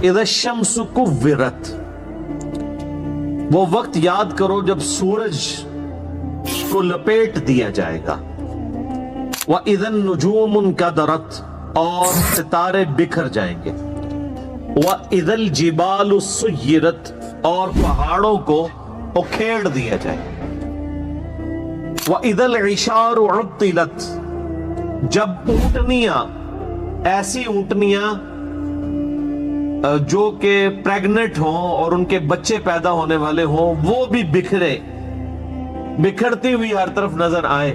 اذا الشمس کورت، وہ وقت یاد کرو جب سورج کو لپیٹ دیا جائے گا، وَإِذَا النُّجُومُ انْكَدَرَتْ، اور ستارے بکھر جائیں گے، وَإِذَا الْجِبَالُ سُيِّرَتْ، اور پہاڑوں کو اکھیڑ دیا جائے گا، وَإِذَا الْعِشَارُ عُطِّلَتْ، جب اونٹنیاں، ایسی اونٹنیاں جو کہ پریگننٹ ہوں اور ان کے بچے پیدا ہونے والے ہوں، وہ بھی بکھرتی ہوئی ہر طرف نظر آئیں۔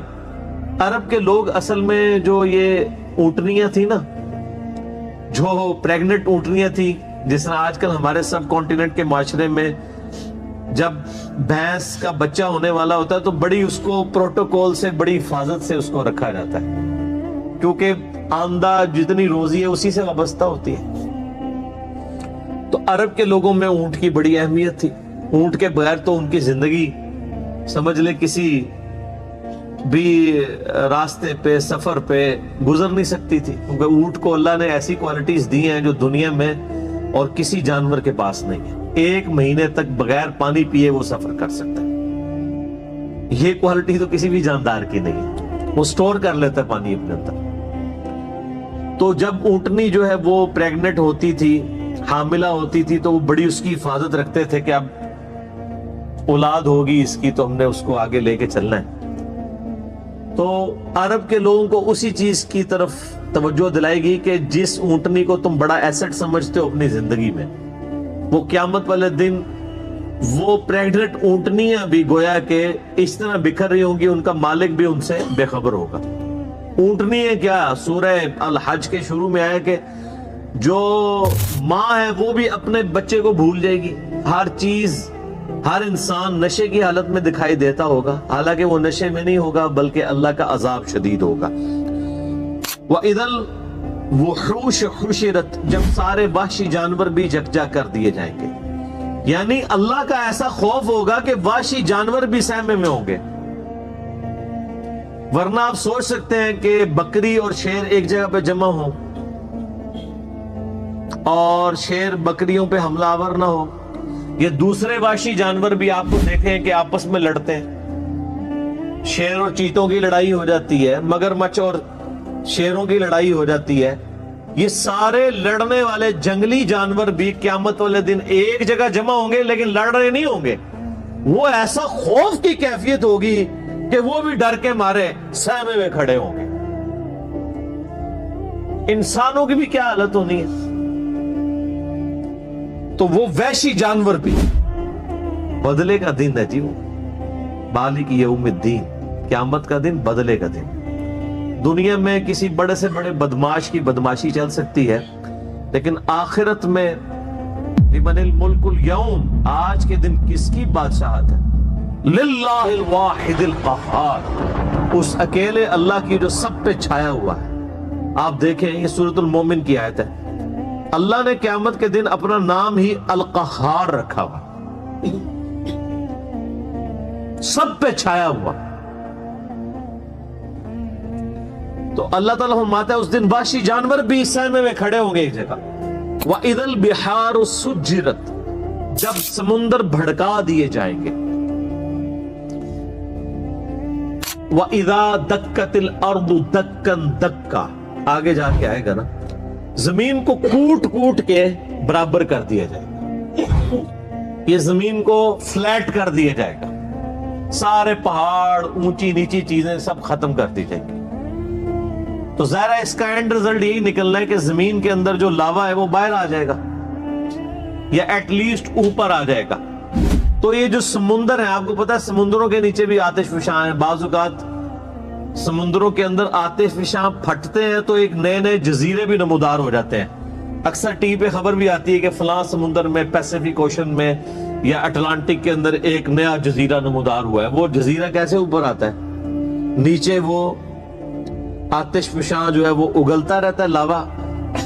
عرب کے لوگ اصل میں جو یہ اونٹنیاں تھی نا، جو پریگننٹ اونٹنیاں تھی، جس طرح آج کل ہمارے سب کانٹیننٹ کے معاشرے میں جب بھینس کا بچہ ہونے والا ہوتا ہے تو بڑی اس کو پروٹوکول سے، بڑی حفاظت سے اس کو رکھا جاتا ہے، کیونکہ آمدہ جتنی روزی ہے اسی سے وابستہ ہوتی ہے۔ تو عرب کے لوگوں میں اونٹ کی بڑی اہمیت تھی۔ اونٹ کے بغیر تو ان کی زندگی سمجھ لے کسی بھی راستے پہ، سفر پہ گزر نہیں سکتی تھی، کیونکہ اونٹ کو اللہ نے ایسی کوالٹیز دی ہیں جو دنیا میں اور کسی جانور کے پاس نہیں ہے۔ 1 مہینے تک بغیر پانی پیے وہ سفر کر سکتا ہے۔ یہ کوالٹی تو کسی بھی جاندار کی نہیں ہے، وہ سٹور کر لیتا ہے پانی اپنے اندر۔ تو جب اونٹنی جو ہے وہ پریگننٹ ہوتی تھی، حاملہ ہوتی تھی، تو وہ بڑی اس کی حفاظت رکھتے تھے کہ اب اولاد ہوگی اس کی تو ہم نے اس کو آگے لے کے چلنا ہے۔ تو عرب کے لوگوں کو اسی چیز کی طرف توجہ دلائے گی کہ جس اونٹنی کو تم بڑا ایسٹ سمجھتے ہو اپنی زندگی میں، وہ قیامت والے دن وہ پریگننٹ اونٹنیاں بھی گویا کہ اس طرح بکھر رہی ہوں گی، ان کا مالک بھی ان سے بے خبر ہوگا۔ اونٹنی ہے کیا، سورہ الحج کے شروع میں آیا کہ جو ماں ہے وہ بھی اپنے بچے کو بھول جائے گی۔ ہر چیز، ہر انسان نشے کی حالت میں دکھائی دیتا ہوگا، حالانکہ وہ نشے میں نہیں ہوگا بلکہ اللہ کا عذاب شدید ہوگا۔ وَإِذَا الْوُحُوشُ حُشِرَتْ، جب سارے وحشی جانور بھی یکجا کر دیے جائیں گے، یعنی اللہ کا ایسا خوف ہوگا کہ وحشی جانور بھی سہمے میں ہوں گے۔ ورنہ آپ سوچ سکتے ہیں کہ بکری اور شیر ایک جگہ پہ جمع ہوں اور شیر بکریوں پہ حملہ آور نہ ہو، یہ دوسرے وحشی جانور بھی آپ کو دیکھیں کہ آپس میں لڑتے ہیں۔ شیر اور چیتوں کی لڑائی ہو جاتی ہے، مگرمچھ اور شیروں کی لڑائی ہو جاتی ہے۔ یہ سارے لڑنے والے جنگلی جانور بھی قیامت والے دن ایک جگہ جمع ہوں گے، لیکن لڑ رہے نہیں ہوں گے۔ وہ ایسا خوف کی کیفیت ہوگی کہ وہ بھی ڈر کے مارے سہمے میں کھڑے ہوں گے۔ انسانوں کی بھی کیا حالت ہونی ہے، تو وہ وحشی جانور بھی۔ بدلے کا دن ہے جی، وہ مالک یوم الدین، قیامت کا دن، بدلے کا دن۔ دنیا میں کسی بڑے سے بڑے بدماش کی بدماشی چل سکتی ہے، لیکن آخرت میں لمن الملک اليوم، آج کے دن کس کی بادشاہت ہے؟ للہ الواحد القہار، اس اکیلے اللہ کی جو سب پہ چھایا ہوا ہے۔ آپ دیکھیں یہ سورۃ المومن کی آیت ہے، اللہ نے قیامت کے دن اپنا نام ہی القہار رکھا ہوا، سب پہ چھایا ہوا۔ تو اللہ تعالیٰ فرماتا ہے اس دن وحشی جانور بھی سہمے میں کھڑے ہوں گے ایک جگہ۔ وَإِذَا الْبِحَارُ سُجِّرَتْ، جب سمندر بھڑکا دیے جائیں گے۔ وَإِذَا دَكَّتِ الْأَرْضُ دَكًّا دَكًّا، آگے جا کے آئے گا نا، زمین کو کوٹ کوٹ کے برابر کر دیا جائے گا، یہ زمین کو فلیٹ کر دیا جائے گا، سارے پہاڑ، اونچی نیچی چیزیں سب ختم کر دی جائیں گی۔ تو ظاہر ہے اس کا اینڈ رزلٹ یہی نکلنا ہے کہ زمین کے اندر جو لاوا ہے وہ باہر آ جائے گا، یا ایٹ لیسٹ اوپر آ جائے گا۔ تو یہ جو سمندر ہے، آپ کو پتا ہے سمندروں کے نیچے بھی آتش فشاں ہیں، بعض اوقات سمندروں کے اندر آتش فشاں پھٹتے ہیں تو ایک نئے نئے جزیرے بھی نمودار ہو جاتے ہیں۔ اکثر ٹی وی پہ خبر بھی آتی ہے کہ فلاں سمندر میں، پیسیفک اوشن میں یا اٹلانٹک کے اندر ایک نیا جزیرہ نمودار ہوا ہے۔ وہ جزیرہ کیسے اوپر آتا ہے؟ نیچے وہ آتش فشاں جو ہے وہ اگلتا رہتا ہے، لاوا،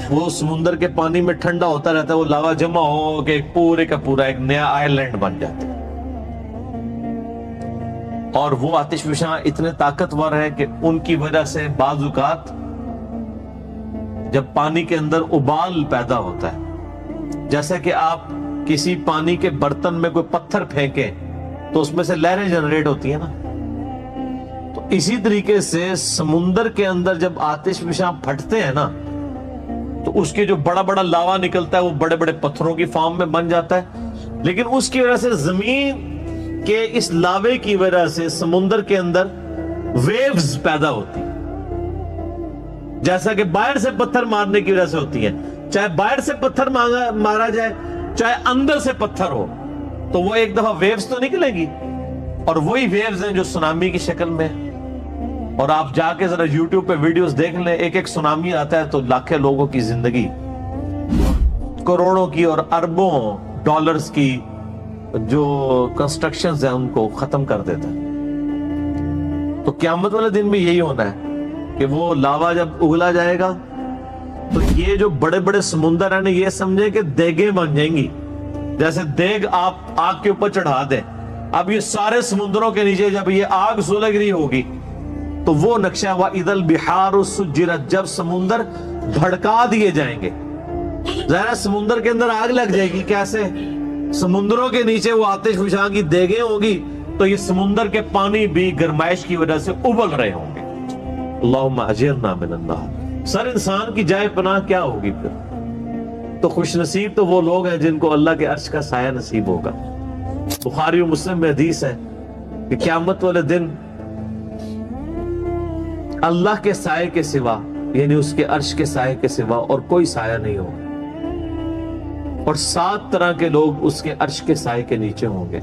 وہ سمندر کے پانی میں ٹھنڈا ہوتا رہتا ہے، وہ لاوا جمع ہو کے پورے کا پورا ایک نیا آئر لینڈ بن جاتا ہے۔ اور وہ آتش فشاں اتنے طاقتور ہیں کہ ان کی وجہ سے بعض اوقات جب پانی کے اندر ابال پیدا ہوتا ہے جیسا کہ آپ کسی پانی کے برتن میں کوئی پتھر پھینکیں تو اس میں سے لہریں جنریٹ ہوتی ہیں نا، تو اسی طریقے سے سمندر کے اندر جب آتش فشاں پھٹتے ہیں نا تو اس کے جو بڑا بڑا لاوا نکلتا ہے وہ بڑے بڑے پتھروں کی فارم میں بن جاتا ہے، لیکن اس کی وجہ سے زمین کے اس لاوے کی وجہ سے سمندر کے اندر ویوز پیدا ہوتی ہیں، جیسا کہ باہر سے پتھر مارنے کی وجہ سے ہوتی ہیں، چاہے باہر سے پتھر مارا جائے چاہے اندر سے پتھر ہو تو وہ ایک دفعہ ویوز تو نکلے گی، اور وہی ویوز ہیں جو سونامی کی شکل میں، اور آپ جا کے ذرا یوٹیوب پہ ویڈیوز دیکھ لیں، ایک ایک سونامی آتا ہے تو لاکھوں لوگوں کی زندگی، کروڑوں کی اور اربوں ڈالرز کی جو کنسٹرکشنز ہیں ان کو ختم کر دیتا ہے۔ تو قیامت والے دن بھی یہی ہونا ہے کہ وہ لاوا جب اگلا جائے گا تو یہ جو بڑے بڑے سمندر ہیں یہ سمجھیں کہ دیگیں بن جائیں گی، جیسے دیگ آپ آگ کے اوپر چڑھا دیں، اب یہ سارے سمندروں کے نیچے جب یہ آگ سلگ رہی ہوگی تو وہ نقشہ وَإِذَا الْبِحَارُ سُجِّرَتْ، جب سمندر بھڑکا دیے جائیں گے، ظاہر سمندر کے اندر آگ لگ جائے گی، کیسے؟ سمندروں کے نیچے وہ آتش فشاں کی دیگیں ہوگی تو یہ سمندر کے پانی بھی گرمائش کی وجہ سے ابل رہے ہوں گے۔ اللہم اجرنا من النار۔ سر انسان کی جائے پناہ کیا ہوگی پھر؟ تو خوش نصیب تو وہ لوگ ہیں جن کو اللہ کے عرش کا سایہ نصیب ہوگا۔ بخاری و مسلم میں حدیث ہے کہ قیامت والے دن اللہ کے سائے کے سوا، یعنی اس کے عرش کے سائے کے سوا اور کوئی سایہ نہیں ہوگا، اور 7 طرح کے لوگ اس کے عرش کے سائے کے نیچے ہوں گے۔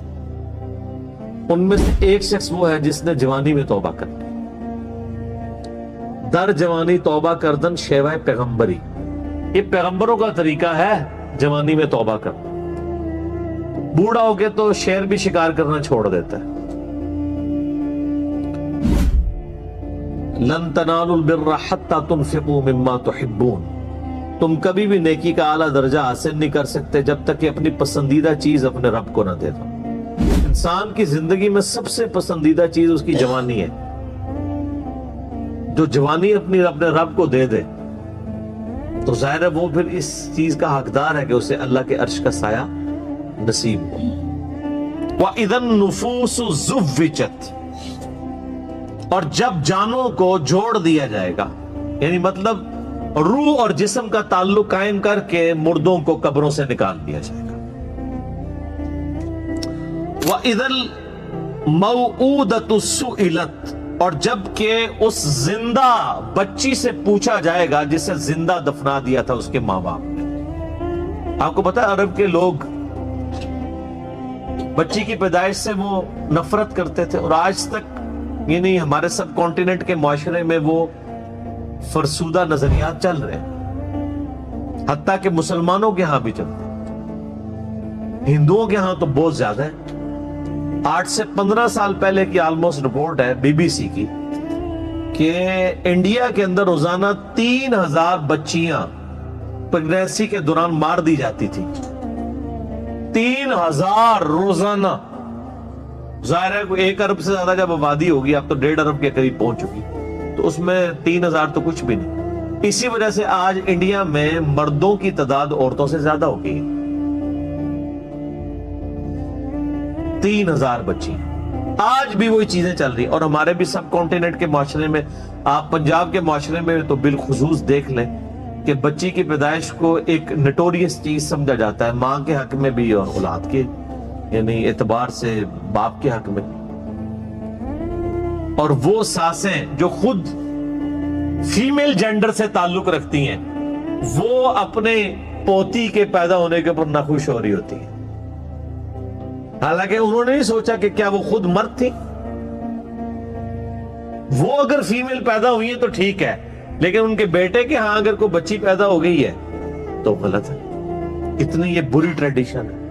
ان میں سے ایک شخص وہ ہے جس نے جوانی میں توبہ کر لی، در جوانی توبہ کردن شیوہ پیغمبری، یہ پیغمبروں کا طریقہ ہے جوانی میں توبہ کرنا، بوڑھا ہو کے تو شیر بھی شکار کرنا چھوڑ دیتا ہے۔ لن تنالوا البر حتى تنفقوا مما تحبون، تم کبھی بھی نیکی کا اعلیٰ درجہ حاصل نہیں کر سکتے جب تک کہ اپنی پسندیدہ چیز اپنے رب کو نہ دے دو۔ انسان کی زندگی میں سب سے پسندیدہ چیز اس کی جوانی ہے، جو جوانی اپنے رب کو دے دے تو ظاہر ہے وہ پھر اس چیز کا حقدار ہے کہ اسے اللہ کے عرش کا سایہ نصیب ہو۔ وَإِذَا النُّفُوسُ زُوِّجَتْ، اور جب جانوں کو جوڑ دیا جائے گا، یعنی مطلب روح اور جسم کا تعلق قائم کر کے مردوں کو قبروں سے نکال دیا جائے گا۔ وَإِذَا الْمَوْعُودَةُ سُئِلَتْ، اور جب کہ اس زندہ بچی سے پوچھا جائے گا جسے زندہ دفنا دیا تھا اس کے ماں باپ نے۔ آپ کو پتا ہے عرب کے لوگ بچی کی پیدائش سے وہ نفرت کرتے تھے، اور آج تک یعنی ہمارے سب کانٹیننٹ کے معاشرے میں وہ فرسودہ نظریات چل رہے ہیں، حتیٰ کہ مسلمانوں کے ہاں بھی چلتے ہیں، ہندوؤں کے ہاں تو بہت زیادہ ہے۔ 8 سے 15 سال پہلے کی آلموسٹ رپورٹ ہے بی بی سی کی کہ انڈیا کے اندر روزانہ 3000 بچیاں پریگنینسی کے دوران مار دی جاتی تھی، 3000 روزانہ۔ ظاہر ہے کوئی 1 ارب سے زیادہ جب آبادی ہوگی، اب تو 1.5 ارب کے قریب پہنچ چکی، تو اس میں 3000 تو کچھ بھی نہیں۔ اسی وجہ سے آج انڈیا میں مردوں کی تعداد عورتوں سے زیادہ ہو گئی ہے، 3000 بچی آج بھی وہی چیزیں چل رہی، اور ہمارے بھی سب کانٹیننٹ کے معاشرے میں، آپ پنجاب کے معاشرے میں تو بالخصوص دیکھ لیں کہ بچی کی پیدائش کو ایک نٹوریس چیز سمجھا جاتا ہے، ماں کے حق میں بھی اور اولاد کے یعنی اعتبار سے باپ کے حق میں۔ اور وہ ساسیں جو خود فیمیل جینڈر سے تعلق رکھتی ہیں وہ اپنے پوتی کے پیدا ہونے کے اوپر ناخوش ہو رہی ہوتی ہیں، حالانکہ انہوں نے نہیں سوچا کہ کیا وہ خود مرد تھی۔ وہ اگر فیمیل پیدا ہوئی ہے تو ٹھیک ہے، لیکن ان کے بیٹے کے ہاں اگر کوئی بچی پیدا ہو گئی ہے تو غلط ہے۔ اتنی یہ بری ٹریڈیشن ہے۔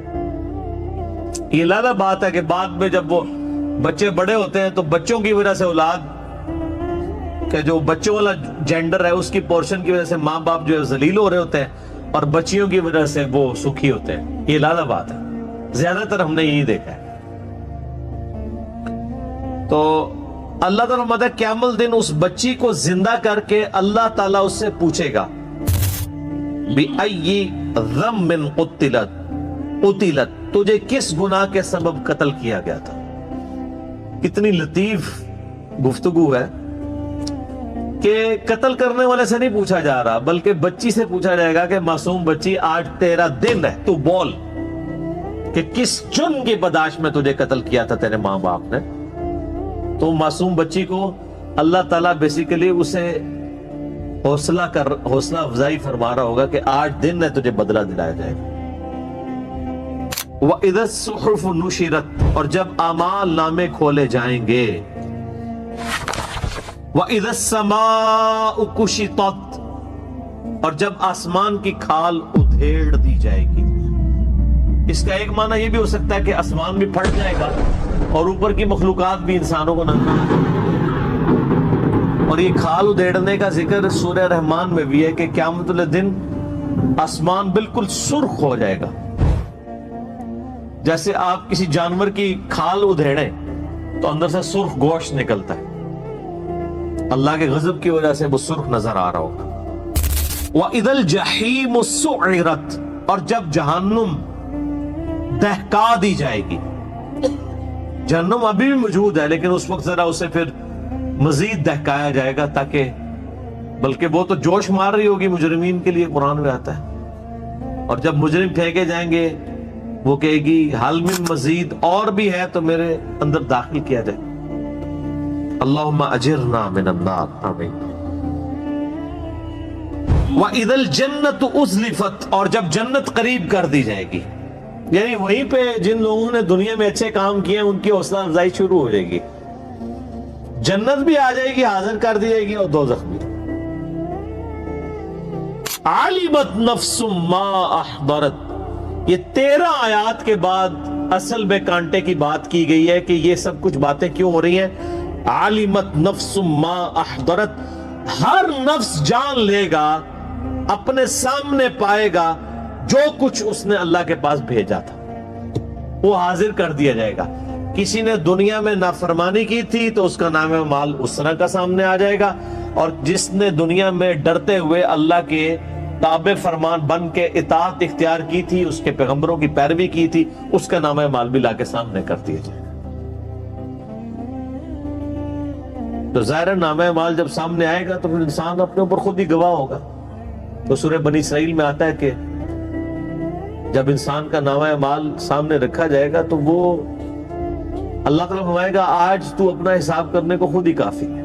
یہ لادہ بات ہے کہ بعد میں جب وہ بچے بڑے ہوتے ہیں تو بچوں کی وجہ سے اولاد کہ جو بچوں والا جینڈر ہے اس کی پورشن کی وجہ سے ماں باپ جو ہے ذلیل ہو رہے ہوتے ہیں، اور بچیوں کی وجہ سے وہ سکھی ہوتے ہیں۔ یہ لادہ بات ہے، زیادہ تر ہم نے یہی دیکھا ہے۔ تو اللہ تعالیٰ مدد قیامت دن اس بچی کو زندہ کر کے اللہ تعالیٰ اس سے پوچھے گا بِأَيِّ ذنب قتلت تجھے کس گناہ کے سبب قتل کیا گیا تھا. کتنی لطیف گفتگو ہے کہ قتل کرنے والے سے نہیں پوچھا جا رہا بلکہ بچی سے پوچھا جائے گا کہ معصوم بچی آج تیرا دن ہے، تو بول کہ کس جرم کی پاداش میں تجھے قتل کیا تھا تیرے ماں باپ نے. تو معصوم بچی کو اللہ تعالیٰ بیسیکلی اسے حوصلہ افزائی فرما رہا ہوگا کہ آج دن ہے، تجھے بدلہ دلایا جائے گا. وَإِذَا الصُّحُفُ نُشِرَتْ اور جب اعمال نامے کھولے جائیں گے. وَإِذَا السَّمَاءُ كُشِطَتْ اور جب آسمان کی کھال ادھیڑ دی جائے گی. اس کا ایک معنی یہ بھی ہو سکتا ہے کہ آسمان بھی پھٹ جائے گا اور اوپر کی مخلوقات بھی انسانوں کو نہ. اور یہ کھال ادھیڑنے کا ذکر سورہ رحمان میں بھی ہے کہ قیامت والے دن آسمان بالکل سرخ ہو جائے گا. جیسے آپ کسی جانور کی کھال ادھیڑیں تو اندر سے سرخ گوشت نکلتا ہے، اللہ کے غضب کی وجہ سے وہ سرخ نظر آ رہا ہوگا. وَإِذَا الْجَحِيمُ سُعِّرَتْ اور جب جہنم دہکا دی جائے گی. جہنم ابھی بھی موجود ہے لیکن اس وقت ذرا اسے پھر مزید دہکایا جائے گا تاکہ، بلکہ وہ تو جوش مار رہی ہوگی مجرمین کے لیے، قرآن میں آتا ہے. اور جب مجرم پھینکے جائیں گے وہ کہے گی حل من مزید، اور بھی ہے تو میرے اندر داخل کیا جائے. اللہم اجرنا من النار، آمین. وَإِذَا الْجَنَّةُ أُزْلِفَتْ اور جب جنت قریب کر دی جائے گی. یعنی وہیں پہ جن لوگوں نے دنیا میں اچھے کام کیے ان کی حوصلہ افزائی شروع ہو جائے گی. جنت بھی آ جائے گی، حاضر کر دی جائے گی، اور دوزخ بھی. عَلِمَتْ نَفْسٌ مَا أَحْضَرَتْ یہ 13 آیات کے بعد اصل میں کانٹے کی بات کی گئی ہے کہ یہ سب کچھ باتیں کیوں ہو رہی ہیں. عَلِمَتْ نَفْسٌ مَا أَحْضَرَتْ ہر نفس جان لے گا، اپنے سامنے پائے گا جو کچھ اس نے اللہ کے پاس بھیجا تھا، وہ حاضر کر دیا جائے گا. کسی نے دنیا میں نافرمانی کی تھی تو اس کا نام مال اس طرح کا سامنے آ جائے گا، اور جس نے دنیا میں ڈرتے ہوئے اللہ کے تابع فرمان بن کے اطاعت اختیار کی تھی، اس کے پیغمبروں کی پیروی کی تھی، اس کا نام مال بھی لا کے سامنے کر دیا جائے گا. تو ظاہر نام مال جب سامنے آئے گا تو پھر انسان اپنے اوپر خود ہی گواہ ہوگا. تو سورہ بنی اسرائیل میں آتا ہے کہ جب انسان کا نامہ مال سامنے رکھا جائے گا تو وہ اللہ تعالیٰ فرمائے گا آج تو اپنا حساب کرنے کو خود ہی کافی ہے،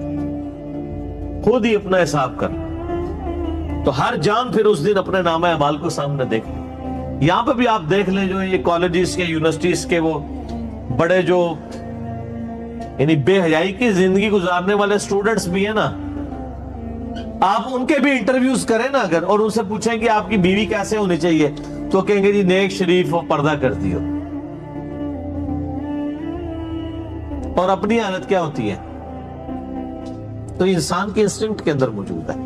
خود ہی اپنا حساب کر. تو ہر جان پھر اس دن اپنے نامہ مال کو سامنے دیکھ لیں. یہاں پہ بھی آپ دیکھ لیں جو یہ کالجز کے یونیورسٹیز کے وہ بڑے جو یعنی بے حیائی کی زندگی گزارنے والے اسٹوڈنٹس بھی ہیں نا، آپ ان کے بھی انٹرویوز کریں نا اگر، اور ان سے پوچھیں کہ آپ کی بیوی کیسے ہونی چاہیے تو کہیں گے جی نیک شریف ہو، پردہ کرتی ہو. اور اپنی حالت کیا ہوتی ہے؟ تو انسان کے انسٹنکٹ کے اندر موجود ہے.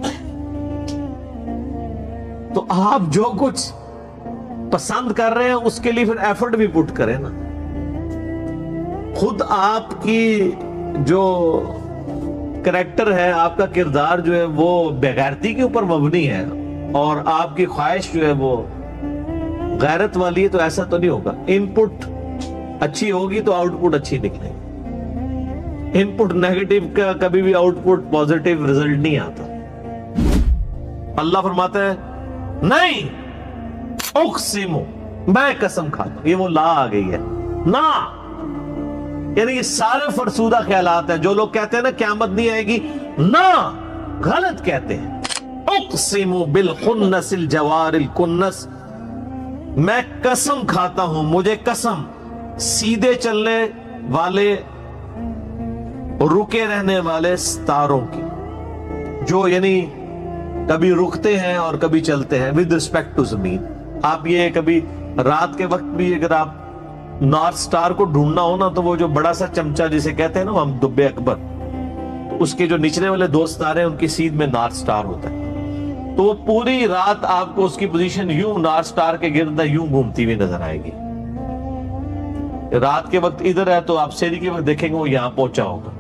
تو آپ جو کچھ پسند کر رہے ہیں اس کے لیے پھر ایفرٹ بھی پٹ کریں نا. خود آپ کی جو کریکٹر ہے، آپ کا کردار جو ہے وہ بےغیرتی کے اوپر مبنی ہے، اور آپ کی خواہش جو ہے وہ غیرت والی ہے، تو ایسا تو نہیں ہوگا. ان پٹ اچھی ہوگی تو آؤٹ پٹ اچھی نکلے گی. ان پٹ نیگیٹو کا کبھی بھی آؤٹ پٹ پوزیٹیو رزلٹ نہیں آتا. اللہ فرماتا ہے نہیں اقسم، میں قسم کھاتا ہوں. یہ وہ لا آ گئی ہے نا، یعنی یہ سارے فرسودہ خیالات ہیں. جو لوگ کہتے ہیں نا قیامت نہیں آئے گی، نا، غلط کہتے ہیں. اقسم بالخنس الجوار الکنس، میں قسم کھاتا ہوں، مجھے قسم سیدھے چلنے والے رکے رہنے والے ستاروں کی، جو یعنی کبھی رکتے ہیں اور کبھی چلتے ہیں ود رسپیکٹ ٹو زمین. آپ یہ کبھی رات کے وقت بھی اگر آپ نارتھ سٹار کو ڈھونڈنا ہو نا تو وہ جو بڑا سا چمچہ جسے کہتے ہیں نا ہم دبے اکبر، اس کے جو نچلے والے دو ستارے ہیں ان کی سیدھ میں نارتھ سٹار ہوتا ہے. تو وہ پوری رات آپ کو اس کی پوزیشن یوں نارتھ سٹار کے گرد یوں گھومتی ہوئی نظر آئے گی. رات کے وقت ادھر ہے تو آپ سیری کے وقت دیکھیں گے وہ یہاں پہنچا ہوگا.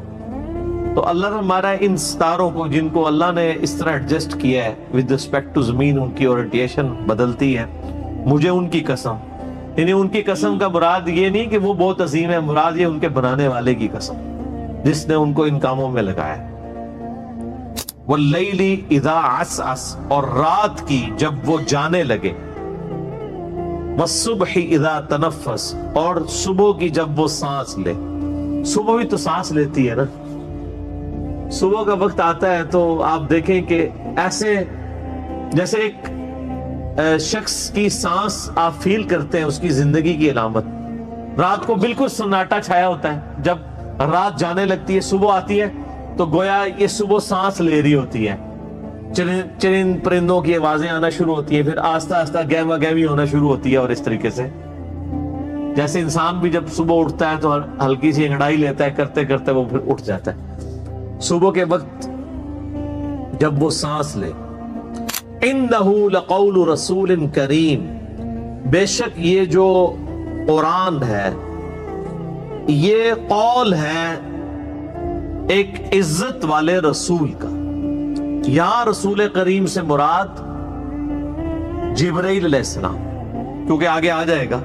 تو اللہ نے ہمارا ان ستاروں کو جن کو اللہ نے اس طرح ایڈجسٹ کیا ہے ود رسپیکٹ ٹو زمین، ان کی اورینٹیشن بدلتی ہے، مجھے ان کی قسم، یعنی ان کی قسم کا مراد یہ نہیں کہ وہ بہت عظیم ہے، مراد یہ ان کے بنانے والے کی قسم جس نے ان کو ان کاموں میں لگایا۔ واللیل اذا عسعس، اور رات کی جب وہ جانے لگے، والصبح اذا تنفس، اور صبح کی جب وہ سانس لے۔ صبح بھی تو سانس لیتی ہے نا، صبح کا وقت آتا ہے تو آپ دیکھیں کہ ایسے جیسے ایک شخص کی سانس آپ فیل کرتے ہیں اس کی زندگی کی علامت۔ رات کو بالکل سناٹا چھایا ہوتا ہے، جب رات جانے لگتی ہے صبح آتی ہے تو گویا یہ صبح سانس لے رہی ہوتی ہے، چرند پرندوں کی آوازیں آنا شروع ہوتی ہیں، پھر آہستہ آہستہ گہما گہمی ہونا شروع ہوتی ہے، اور اس طریقے سے جیسے انسان بھی جب صبح اٹھتا ہے تو ہلکی سی انگڑائی لیتا ہے، کرتے کرتے وہ پھر اٹھ جاتا ہے۔ صبح کے وقت جب وہ سانس لے، اِنَّهُ لَقَوْلُ رَسُولٍ كَرِيمٍ، بے شک یہ جو قرآن ہے یہ قول ہے ایک عزت والے رسول کا۔ یہاں رسول کریم سے مراد جبرائیل علیہ السلام، کیونکہ آگے آ جائے گا،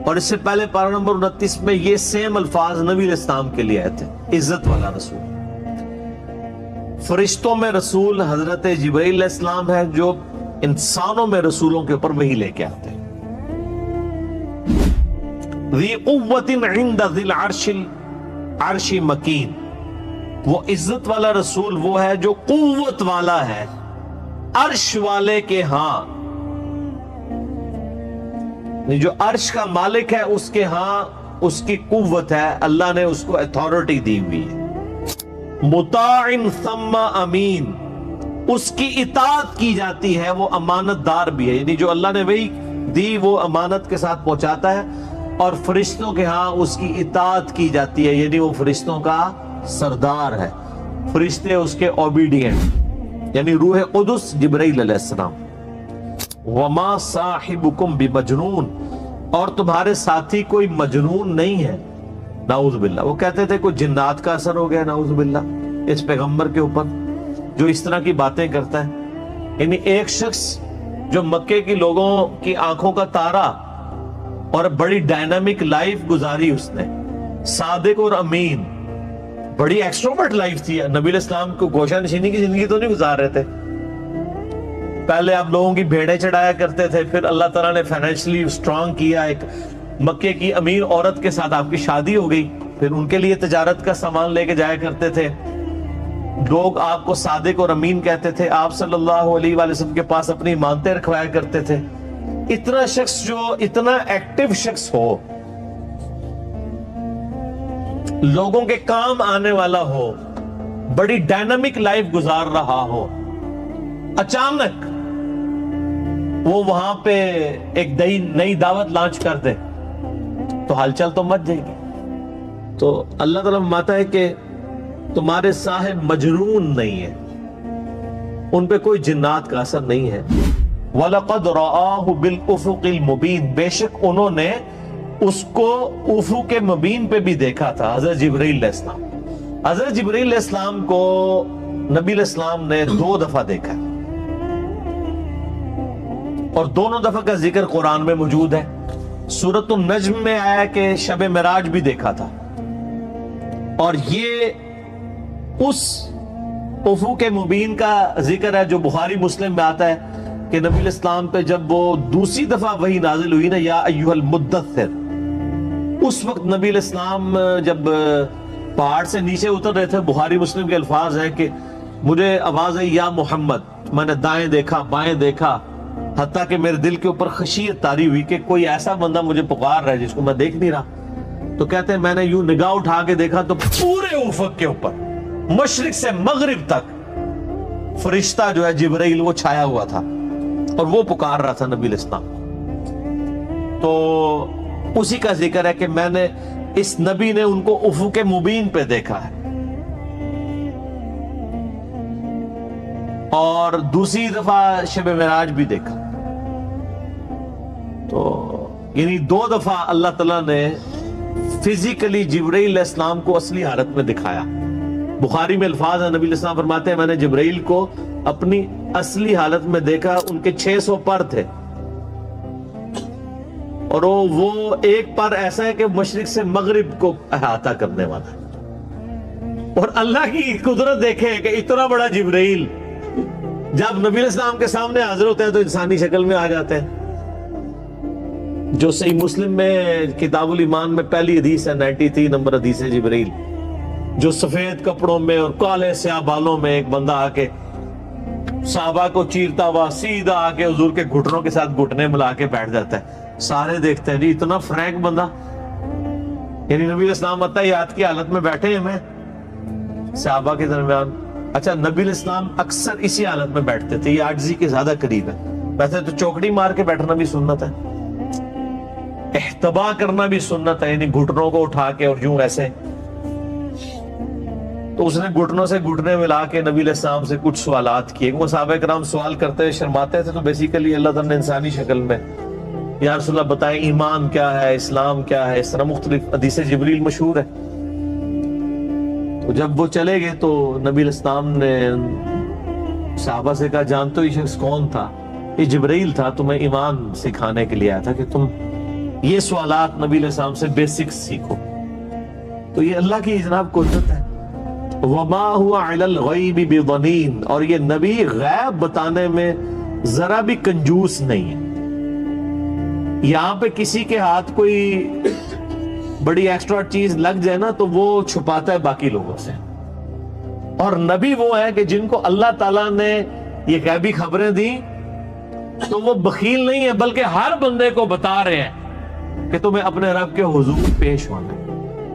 اور اس سے پہلے پارہ نمبر 29 میں یہ سیم الفاظ نبی علیہ السلام کے لیے آئے تھے، عزت والا رسول۔ فرشتوں میں رسول حضرت جبرائیل علیہ السلام ہے، جو انسانوں میں رسولوں کے اوپر وحی لے کے آتے ہیں۔ ذی قوت عند ذی العرش مکین، وہ عزت والا رسول وہ ہے جو قوت والا ہے عرش والے کے ہاں، جو عرش کا مالک ہے اس کے ہاں اس کی قوت ہے، اللہ نے اس کو اتھارٹی دی ہوئی ہے۔ مطاع ثم امین، اس کی اطاعت کی جاتی ہے، وہ امانت دار بھی ہے، یعنی جو اللہ نے وہی دی وہ امانت کے ساتھ پہنچاتا ہے، اور فرشتوں کے ہاں اس کی اطاعت کی جاتی ہے، یعنی وہ فرشتوں کا سردار ہے، فرشتے اس کے اوبیڈینٹ، یعنی روح قدس جبرائیل علیہ السلام۔ وما صاحبکم بمجنون، اور تمہارے ساتھی کوئی مجنون نہیں ہے، نعوذ باللہ۔ وہ کہتے تھے کوئی جنات کا اثر ہو گیا نعوذ باللہ اس پیغمبر کے اوپر جو اس طرح کی باتیں کرتا ہے۔ یعنی ایک شخص جو مکے کی لوگوں کی آنکھوں کا تارا اور بڑی ڈائنامک لائف گزاری اس نے، صادق اور امین، بڑی ایکسٹروورٹ لائف تھی۔ نبی علیہ السلام کو گوشہ نشینی کی زندگی تو نہیں گزار رہے تھے، پہلے آپ لوگوں کی بھیڑیں چڑھایا کرتے تھے، پھر اللہ تعالیٰ نے فائنینشلی سٹرونگ کیا، ایک مکے کی امیر عورت کے ساتھ آپ کی شادی ہو گئی، پھر ان کے لیے تجارت کا سامان لے کے جایا کرتے تھے، لوگ آپ کو صادق اور امین کہتے تھے، آپ صلی اللہ علیہ وآلہ وسلم کے پاس اپنی امانتیں رکھوایا کرتے تھے۔ اتنا شخص جو اتنا ایکٹیو شخص ہو، لوگوں کے کام آنے والا ہو، بڑی ڈائنامک لائف گزار رہا ہو، اچانک وہ وہاں پہ ایک نئی دعوت لانچ کر دے تو ہلچل تو مچ جائے گی۔ تو اللہ تعالیٰ فرماتا ہے کہ تمہارے صاحب مجنون نہیں ہے، ان پہ کوئی جنات کا اثر نہیں ہے۔ وَلَقَدْ رَآهُ بِالْأُفُقِ الْمُبِينِ، بے شک انہوں نے اس کو افق مبین پہ بھی دیکھا تھا، حضرت جبرائیل علیہ السلام۔ حضرت جبرائیل علیہ السلام کو نبی علیہ السلام نے 2 دفعہ دیکھا، اور دونوں دفعہ کا ذکر قرآن میں موجود ہے۔ سورۃ النجم میں آیا کہ شب معراج بھی دیکھا تھا، اور یہ اس افق مبین کا ذکر ہے جو بخاری مسلم میں آتا ہے کہ نبی علیہ السلام پہ جب وہ دوسری دفعہ وحی نازل ہوئی نا، یا ایھا المدثر، اس وقت نبی علیہ السلام جب پہاڑ سے نیچے اتر رہے تھے، بخاری مسلم کے الفاظ ہیں کہ مجھے آواز آئی یا محمد، میں نے دائیں دیکھا بائیں دیکھا، حتیٰ کہ میرے دل کے اوپر خشیت طاری ہوئی کہ کوئی ایسا بندہ مجھے پکار رہا ہے جس کو میں دیکھ نہیں رہا۔ تو کہتے ہیں میں نے یوں نگاہ اٹھا کے دیکھا تو پورے افق کے اوپر مشرق سے مغرب تک فرشتہ جو ہے جبرائیل وہ چھایا ہوا تھا، اور وہ پکار رہا تھا نبی علیہ السلام۔ تو اسی کا ذکر ہے کہ میں نے اس نبی نے ان کو افق مبین پہ دیکھا ہے، اور دوسری دفعہ شب معراج بھی دیکھا۔ تو یعنی 2 دفعہ اللہ تعالیٰ نے فزیکلی جبرائیل علیہ السلام کو اصلی حالت میں دکھایا، بخاری میں الفاظ ہیں، نبی علیہ السلام فرماتے ہیں میں نے جبرائیل کو اپنی اصلی حالت میں دیکھا، ان کے 600 پر تھے، اور وہ ایک پر ایسا ہے کہ مشرق سے مغرب کو احاطہ کرنے والا ہے۔ اور اللہ کی قدرت دیکھیں کہ اتنا بڑا جبرائیل جب نبی علیہ السلام کے سامنے حاضر ہوتے ہیں تو انسانی شکل میں آ جاتے ہیں۔ جو صحیح مسلم میں کتاب الایمان میں پہلی حدیث ہے، 93 نمبر حدیث ہے، جبرائیل جو سفید کپڑوں میں اور کالے سیاہ بالوں میں ایک بندہ آ کے صحابہ کو چیرتا ہوا سیدھا آ کے حضور کے گھٹنوں کے ساتھ گھٹنے ملا کے بیٹھ جاتا ہے۔ سارے دیکھتے ہیں جی اتنا فرینک بندہ، یعنی نبی علیہ السلام اتحیات کی حالت میں بیٹھے ہیں میں صحابہ کے درمیان۔ اچھا، نبی علیہ السلام اکثر اسی حالت میں بیٹھتے تھے، یہ عاجزی کے زیادہ قریب ہے۔ ویسے تو چوکڑی مار کے بیٹھنا بھی سنت ہے، احتبا کرنا بھی سنت ہے، یعنی گھٹنوں کو اٹھا کے اور یوں ایسے۔ تو اس نے گھٹنوں سے گھٹنے ملا کے نبی علیہ السلام سے کچھ سوالات کیے۔ وہ صحابہ کرام سوال کرتے شرماتے تھے، تو بیسیکلی اللہ تعالیٰ نے انسانی شکل میں یا رسول اللہ بتائیں ایمان کیا ہے، اسلام کیا ہے، اس طرح مختلف حدیث جبریل مشہور ہے۔ تو جب وہ چلے گئے تو نبی علیہ السلام نے صحابہ سے کہا جانتے ہو یہ شخص کون تھا؟ یہ جبرائیل تھا، تمہیں ایمان سکھانے کے لیے آیا تھا کہ تم یہ سوالات نبی علیہ السلام سے بیسکس سیکھو۔ تو یہ اللہ کی جناب قدرت ہے۔ وما هو علی الغیب بضنین، اور یہ نبی غیب بتانے میں ذرا بھی کنجوس نہیں ہے۔ یہاں پہ کسی کے ہاتھ کوئی بڑی ایکسٹرا چیز لگ جائے نا تو وہ چھپاتا ہے باقی لوگوں سے، اور نبی وہ ہے کہ جن کو اللہ تعالیٰ نے یہ غیبی خبریں دی تو وہ بخیل نہیں ہے، بلکہ ہر بندے کو بتا رہے ہیں کہ تمہیں اپنے رب کے حضور پیش ہونا ہے۔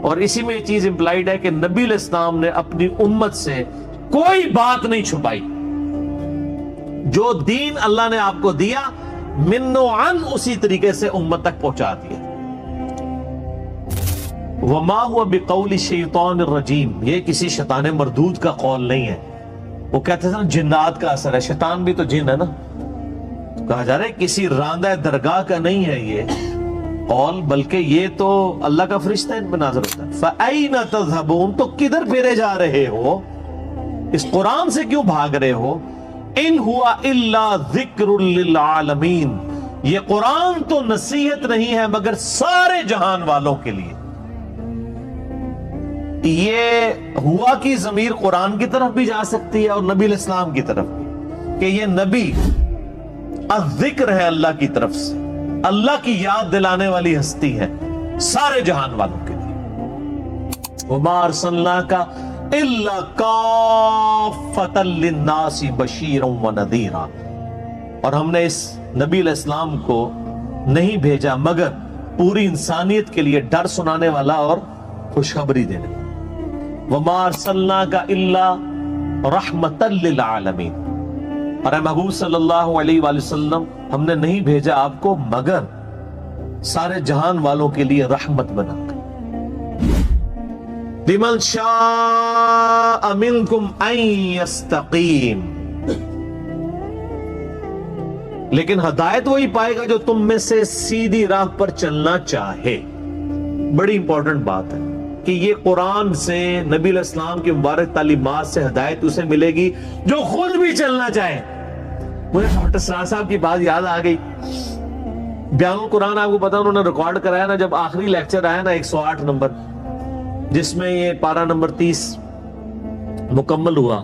اور اسی میں یہ چیز امپلائیڈ ہے کہ نبی علیہ السلام نے اپنی امت سے کوئی بات نہیں چھپائی، جو دین اللہ نے آپ کو دیا من و عن اسی طریقے سے امت تک پہنچا دیا۔ وما هو بقول الشیطان الرجیم، یہ کسی شیطان مردود کا قول نہیں ہے۔ وہ کہتے ہیں جنات کا اثر ہے، شیطان بھی تو جن ہے نا، کہا جا رہا ہے کسی راندہ درگاہ کا نہیں ہے یہ قول، بلکہ یہ تو اللہ کا فرشتہ ان پہ نازل ہوتا ہے۔ فَأَيْنَ تَذْهَبُونَ، تو کدھر پھرے جا رہے ہو، اس قرآن سے کیوں بھاگ رہے ہو؟ ان ہوا الا ذکر للعالمین، یہ قرآن تو نصیحت نہیں ہے مگر سارے جہان والوں کے لیے۔ یہ ہوا کی ضمیر قرآن کی طرف بھی جا سکتی ہے اور نبی علیہ السلام کی طرف بھی، کہ یہ نبی الذکر ہے اللہ کی طرف سے، اللہ کی یاد دلانے والی ہستی ہے سارے جہان والوں کے لیے۔ وما ارسلناک الا کافۃ للناس بشیرا ونذیرا، اور ہم نے اس نبی علیہ السلام کو نہیں بھیجا مگر پوری انسانیت کے لیے ڈر سنانے والا اور خوشخبری دینے والا۔ وما ارسلناک الا رحمۃ للعالمین، اور اے محبوب صلی اللہ علیہ وآلہ وسلم ہم نے نہیں بھیجا آپ کو مگر سارے جہان والوں کے لیے رحمت بنا کر۔ لمن شاء منکم ان یستقیم، لیکن ہدایت وہی پائے گا جو تم میں سے سیدھی راہ پر چلنا چاہے۔ بڑی امپورٹنٹ بات ہے کہ یہ قرآن سے نبی علیہ السلام کی مبارک تعلیمات سے ہدایت اسے ملے گی جو خود بھی چلنا چاہے۔ مجھے ڈاکٹر سرار صاحب کی بات یاد آ گئی، بیان القرآن آپ کو پتا انہوں نے ریکارڈ کرایا نا، جب آخری لیکچر آیا نا 108 نمبر، جس میں یہ پارہ نمبر 30 مکمل ہوا،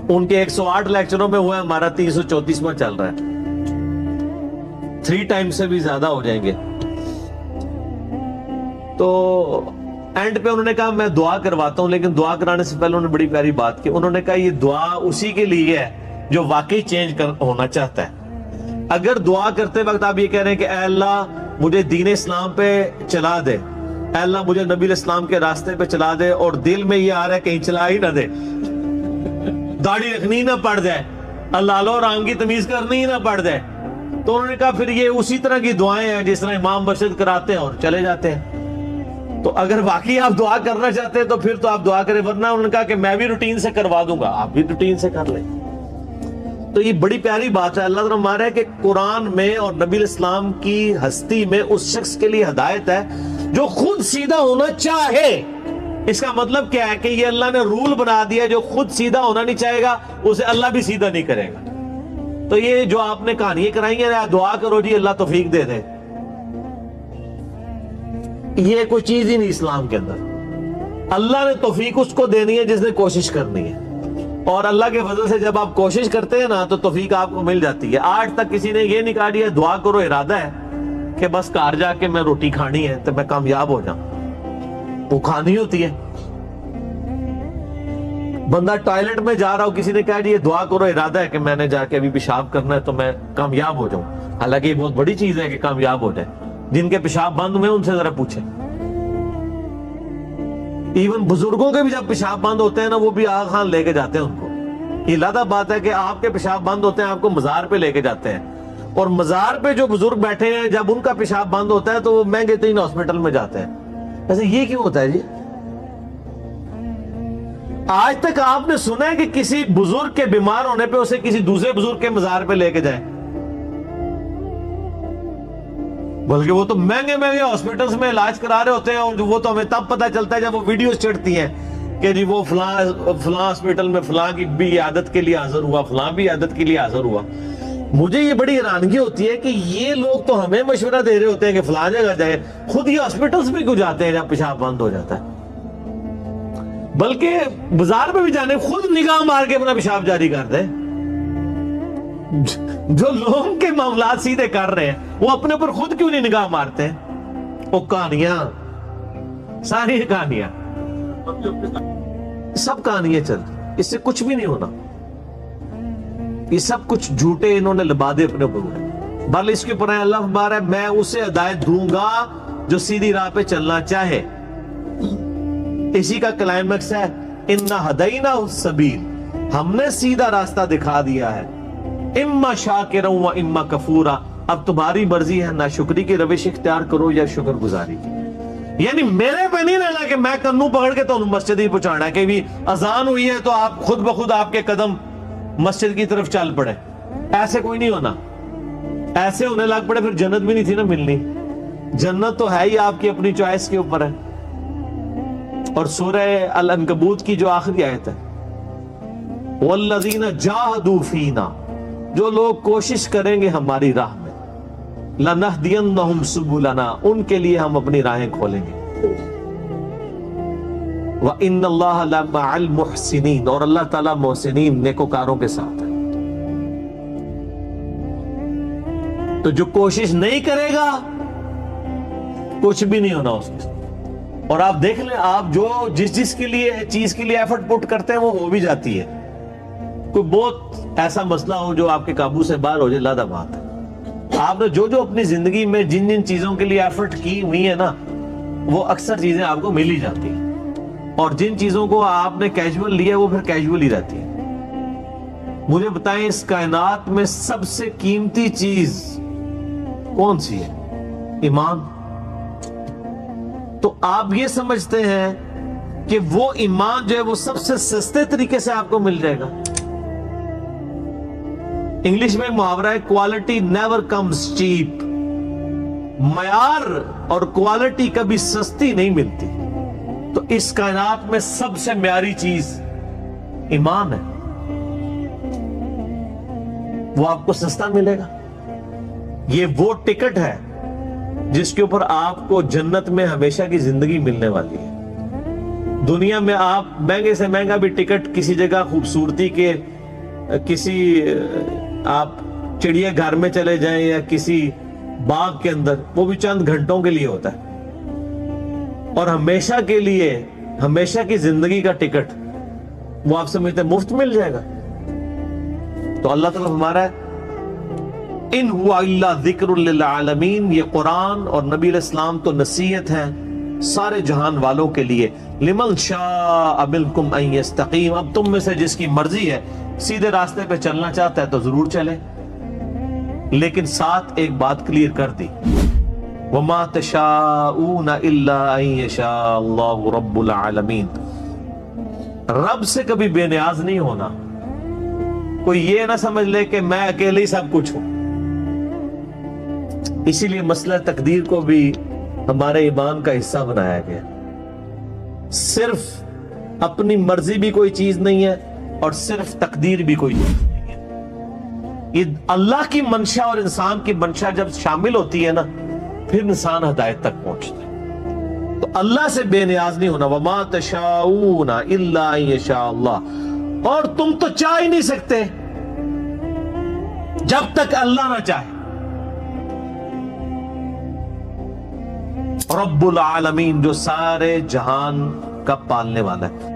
ان کے 108 لیکچروں میں ہوا ہمارا 334واں چل رہا ہے، 3 ٹائم سے بھی زیادہ ہو جائیں گے۔ تو اینڈ پہ انہوں نے کہا میں دعا کرواتا ہوں، لیکن دعا کرانے سے پہلے انہوں نے بڑی پیاری بات کی، انہوں نے کہا یہ دعا اسی کے لیے ہے جو واقعی چینج ہونا چاہتا ہے۔ اگر دعا کرتے وقت آپ یہ کہہ رہے ہیں کہ اے اللہ مجھے دین اسلام پہ چلا دے، اے اللہ مجھے نبی علیہ السلام کے راستے پہ چلا دے، اور دل میں یہ آ رہا ہے کہیں چلا ہی نہ دے، داڑھی رکھنی نہ پڑ جائے، اللہ اور رام کی تمیز کرنی نہ پڑ جائے، تو انہوں نے کہا پھر یہ اسی طرح کی دعائیں ہیں جس طرح امام مرشد کراتے ہیں اور چلے جاتے ہیں۔ تو اگر واقعی آپ دعا کرنا چاہتے ہیں تو پھر تو آپ دعا کریں، ورنہ انہوں نے کہا کہ میں بھی روٹین سے کروا دوں گا، آپ بھی روٹین سے کر لیں۔ تو یہ بڑی پیاری بات ہے، اللہ تعالیٰ ہمارا رہا ہے کہ قرآن میں اور نبی علیہ السلام کی ہستی میں اس شخص کے لیے ہدایت ہے جو خود سیدھا ہونا چاہے، اس کا مطلب کیا ہے کہ یہ اللہ نے رول بنا دیا، جو خود سیدھا ہونا نہیں چاہے گا اسے اللہ بھی سیدھا نہیں کرے گا۔ تو یہ جو آپ نے کہانیاں کرائی ہیں، دعا کرو جی اللہ توفیق دے دے، یہ کوئی چیز ہی نہیں اسلام کے اندر۔ اللہ نے توفیق اس کو دینی ہے جس نے کوشش کرنی ہے، اور اللہ کے فضل سے جب آپ کوشش کرتے ہیں نا تو توفیق آپ کو مل جاتی ہے۔ آج تک کسی نے یہ نہیں کہا دیا دعا کرو ارادہ ہے کہ بس کار جا کے میں روٹی کھانی ہے تو میں کامیاب ہو جاؤں، وہ کھانی ہوتی ہے۔ بندہ ٹوائلٹ میں جا رہا ہو، کسی نے کہا جی یہ دعا کرو ارادہ ہے کہ میں نے جا کے ابھی پیشاب کرنا ہے تو میں کامیاب ہو جاؤں، حالانکہ یہ بہت بڑی چیز ہے کہ کامیاب ہو جائے۔ جن کے پیشاب بند ہوئے ان سے ذرا پوچھیں، ایون بزرگوں کے بھی جب پیشاب بند ہوتے ہیں نا، وہ بھی آغا خان لے کے جاتے ہیں ان کو۔ یہ لادہ بات ہے کہ آپ کے پیشاب بند ہوتے ہیں آپ کو مزار پہ لے کے جاتے ہیں، اور مزار پہ جو بزرگ بیٹھے ہیں جب ان کا پیشاب بند ہوتا ہے تو وہ مہنگے ترین ہاسپٹل میں جاتے ہیں۔ ایسے یہ کیوں ہوتا ہے جی؟ آج تک آپ نے سنا ہے کہ کسی بزرگ کے بیمار ہونے پہ اسے کسی دوسرے بزرگ کے مزار پہ لے کے جائیں؟ بلکہ وہ تو مہنگے مہنگے ہاسپٹلز میں علاج کرا رہے ہوتے ہیں، اور وہ تو ہمیں تب پتہ چلتا ہے جب وہ ویڈیوز چڑھتی ہیں کہ جی وہ فلاں ہاسپٹل میں فلاں کی بھی عادت کے لیے حاضر ہوا، فلاں بھی عادت کے لیے حاضر ہوا۔ مجھے یہ بڑی حیرانگی ہوتی ہے کہ یہ لوگ تو ہمیں مشورہ دے رہے ہوتے ہیں کہ فلاں جگہ جائے، خود یہ ہاسپٹلز میں کیوں جاتے ہیں جب پیشاب بند ہو جاتا ہے؟ بلکہ بازار پہ بھی جانے خود نگاہ مار کے اپنا پیشاب جاری کر دیں۔ جو لوگوں کے معاملات سیدھے کر رہے ہیں وہ اپنے پر خود کیوں نہیں نگاہ مارتے ہیں؟ وہ کہانیاں، ساری کہانیاں، سب کہانیاں چل، اس سے کچھ بھی نہیں ہونا، یہ سب کچھ جھوٹے انہوں نے لبادے اپنے اوپر اٹھائے۔ بل اس کے اوپر اللہ فرماتا ہے میں اسے ہدایت دوں گا جو سیدھی راہ پہ چلنا چاہے۔ اسی کا کلائمیکس ہے اِنَّا ہَدَيْنَاهُ السَّبِيلَ، ہم نے سیدھا راستہ دکھا دیا ہے، اما شاکرا و اما کفورا، اب تمہاری مرضی ہے ناشکری کی روش اختیار کرو یا شکر گزاری کی۔ یعنی میرے پہ نہیں رہنا کہ میں کنوں پکڑ کے تو مسجد ہی پہنچانا ہے کہ بھی اذان ہوئی ہے تو آپ خود بخود آپ کے قدم مسجد کی طرف چل پڑے، ایسے کوئی نہیں ہونا۔ ایسے ہونے لگ پڑے پھر جنت بھی نہیں تھی نا ملنی۔ جنت تو ہے ہی آپ کی اپنی چوائس کے اوپر ہے۔ اور سورہ العنکبوت کی جو آخری آیت ہے وَالَّذِينَ جَاهَدُوا فِينَا، جو لوگ کوشش کریں گے ہماری راہ میں، لَنَهْدِيَنَّهُمْ سُبُلَنَا، ان کے لیے ہم اپنی راہیں کھولیں گے، وَإِنَّ اللَّهَ لَمَعَ الْمُحْسِنِينَ، اور اللہ تعالیٰ محسنین نیکوکاروں کے ساتھ ہے۔ تو جو کوشش نہیں کرے گا کچھ بھی نہیں ہونا اس کے۔ اور آپ دیکھ لیں، آپ جو جس کے لیے چیز کے لیے ایفرٹ پٹ کرتے ہیں وہ ہو بھی جاتی ہے۔ کوئی بہت ایسا مسئلہ ہو جو آپ کے قابو سے باہر ہو جائے، لادہ بات ہے۔ آپ نے جو اپنی زندگی میں جن چیزوں کے لیے ایفرٹ کی ہوئی ہے نا، وہ اکثر چیزیں آپ کو مل ہی جاتی ہیں، اور جن چیزوں کو آپ نے کیجول لیا وہ پھر کیجول ہی رہتی ہے۔ مجھے بتائیں اس کائنات میں سب سے قیمتی چیز کون سی ہے؟ ایمان۔ تو آپ یہ سمجھتے ہیں کہ وہ ایمان جو ہے وہ سب سے سستے طریقے سے آپ کو مل جائے گا؟ انگلش میں ایک محاورہ ہے کوالٹی نیور کمز چیپ، معیار اور کوالٹی کبھی سستی نہیں ملتی۔ تو اس کائنات میں سب سے معیاری چیز ایمان ہے، وہ آپ کو سستا ملے گا۔ یہ وہ ٹکٹ ہے جس کے اوپر آپ کو جنت میں ہمیشہ کی زندگی ملنے والی ہے۔ دنیا میں آپ مہنگے سے مہنگا بھی ٹکٹ کسی جگہ خوبصورتی کے، کسی آپ چڑیا گھر میں چلے جائیں یا کسی باغ کے اندر، وہ بھی چند گھنٹوں کے لیے ہوتا ہے، اور ہمیشہ کے لیے، ہمیشہ کی زندگی کا ٹکٹ وہ آپ سمجھتے ہیں مفت مل جائے گا؟ تو اللہ تعالیٰ ہمارا ہے ان ہوا الا ذکر للعالمین، یہ قرآن اور نبی علیہ السلام تو نصیحت ہے سارے جہان والوں کے لیے۔ لمن شاء منکم ان یستقیم، اب تم میں سے جس کی مرضی ہے سیدھے راستے پہ چلنا چاہتا ہے تو ضرور چلے، لیکن ساتھ ایک بات کلیئر کر دی، وما تشاءون الا ان یشاء اللہ رب العالمین، رب سے کبھی بے نیاز نہیں ہونا۔ کوئی یہ نہ سمجھ لے کہ میں اکیلے ہی سب کچھ ہوں۔ اسی لیے مسئلہ تقدیر کو بھی ہمارے ایمان کا حصہ بنایا گیا۔ صرف اپنی مرضی بھی کوئی چیز نہیں ہے اور صرف تقدیر بھی کوئی چیز نہیں ہے. یہ اللہ کی منشا اور انسان کی منشا جب شامل ہوتی ہے نا پھر انسان ہدایت تک پہنچتا ہے. تو اللہ سے بے نیاز نہیں ہونا. وما تشاؤون الا ان یشاء اللہ. اور تم تو چاہ ہی نہیں سکتے جب تک اللہ نہ چاہے. رب العالمین جو سارے جہان کا پالنے والا ہے.